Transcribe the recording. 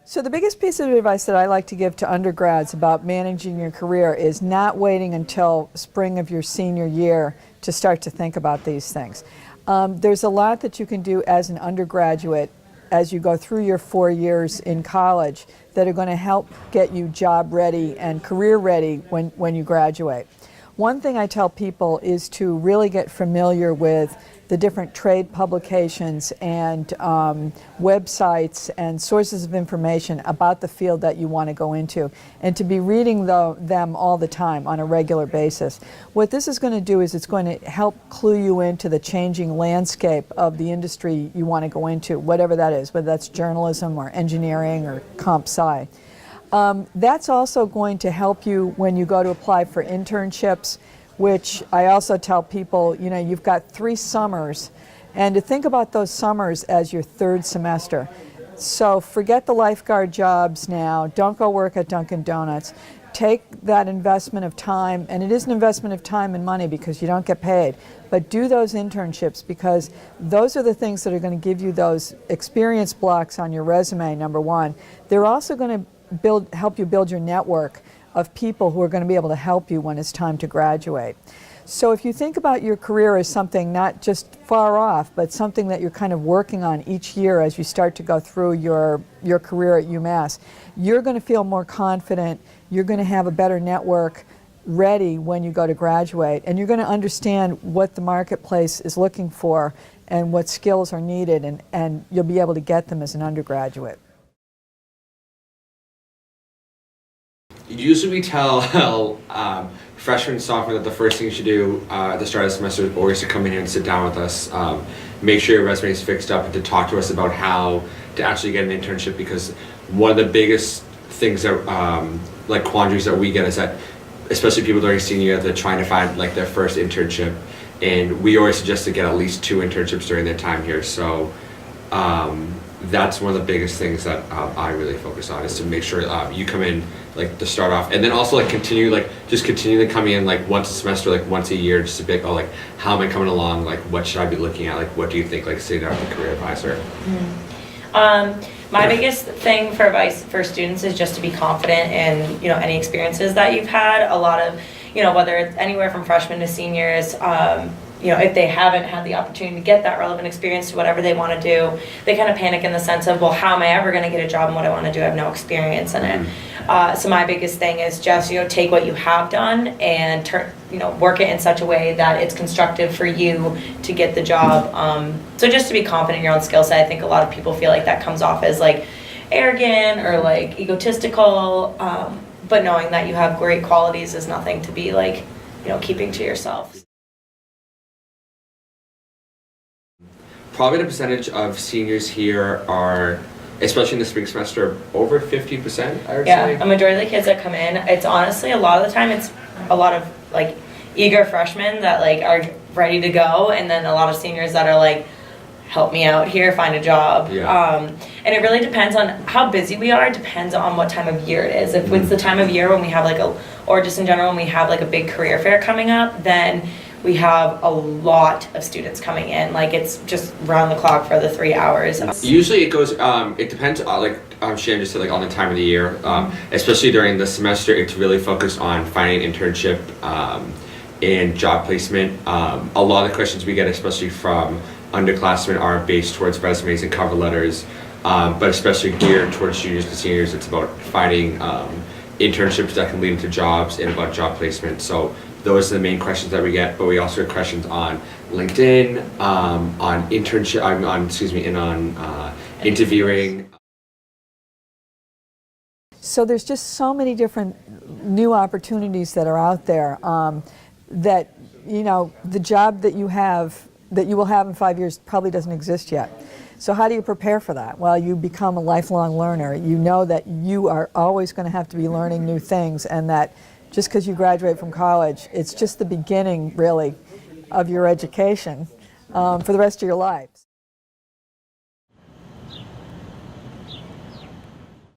So the biggest piece of advice that I like to give to undergrads about managing your career is not waiting until spring of your senior year to start to think about these things. There's a lot that you can do as an undergraduate as you go through your 4 years in college that are going to help get you job ready and career ready when you graduate. One thing I tell people is to really get familiar with the different trade publications and websites and sources of information about the field that you want to go into, and to be reading them all the time on a regular basis. What this is going to do is it's going to help clue you into the changing landscape of the industry you want to go into, whatever that is, whether that's journalism or engineering or comp sci. That's also going to help you when you go to apply for internships, which I also tell people, you know, you've got 3 summers, and to think about those summers as your 3rd semester. So forget the lifeguard jobs now, don't go work at Dunkin' Donuts. Take that investment of time, and it is an investment of time and money because you don't get paid, but do those internships because those are the things that are going to give you those experience blocks on your resume, number one. They're also going to help you build your network of people who are going to be able to help you when it's time to graduate. So if you think about your career as something not just far off, but something that you're kind of working on each year as you start to go through your career at UMass, you're going to feel more confident, you're going to have a better network ready when you go to graduate, and you're going to understand what the marketplace is looking for and what skills are needed, and you'll be able to get them as an undergraduate. Usually we tell freshmen and sophomore that the first thing you should do at the start of the semester is always to come in here and sit down with us. Make sure your resume is fixed up and to talk to us about how to actually get an internship, because one of the biggest things that, like quandaries that we get is that, especially people during senior year, they're trying to find like their first internship, and we always suggest to get at least 2 internships during their time here. So that's one of the biggest things that I really focus on, is to make sure you come in like to start off, and then also like continue to come in like once a semester, like once a year, just to be like, oh, like how am I coming along, like what should I be looking at, like what do you think, like sitting down with a career advisor. My biggest thing for advice for students is just to be confident in, you know, any experiences that you've had. A lot of, you know, whether it's anywhere from freshmen to seniors, you know, if they haven't had the opportunity to get that relevant experience to whatever they want to do, they kind of panic in the sense of, well, how am I ever going to get a job in what I want to do? I have no experience in it. So my biggest thing is just, you know, take what you have done and work it in such a way that it's constructive for you to get the job. So just to be confident in your own skill set. I think a lot of people feel like that comes off as like arrogant or like egotistical, but knowing that you have great qualities is nothing to be like, you know, keeping to yourself. Probably the percentage of seniors here are, especially in the spring semester, over 50%, I would say. Yeah, a majority of the kids that come in, it's honestly a lot of the time it's a lot of like eager freshmen that like are ready to go, and then a lot of seniors that are like, help me out here, find a job. Yeah. And it really depends on how busy we are, depends on what time of year it is. If it's the time of year when we have like or just in general when we have like a big career fair coming up, then we have a lot of students coming in. Like it's just round the clock for the 3 hours. Usually it goes, it depends on, like Shannon just said, like on the time of the year. Especially during the semester, it's really focused on finding an internship and job placement. A lot of the questions we get, especially from underclassmen, are based towards resumes and cover letters, but especially geared towards juniors and seniors, it's about finding internships that can lead into jobs and about job placement. So those are the main questions that we get, but we also get questions on LinkedIn, on internship, on interviewing. So there's just so many different new opportunities that are out there that, you know, the job that you will have in 5 years probably doesn't exist yet. So how do you prepare for that? Well, you become a lifelong learner. You know that you are always going to have to be learning new things, and that just because you graduate from college, it's just the beginning, really, of your education for the rest of your life.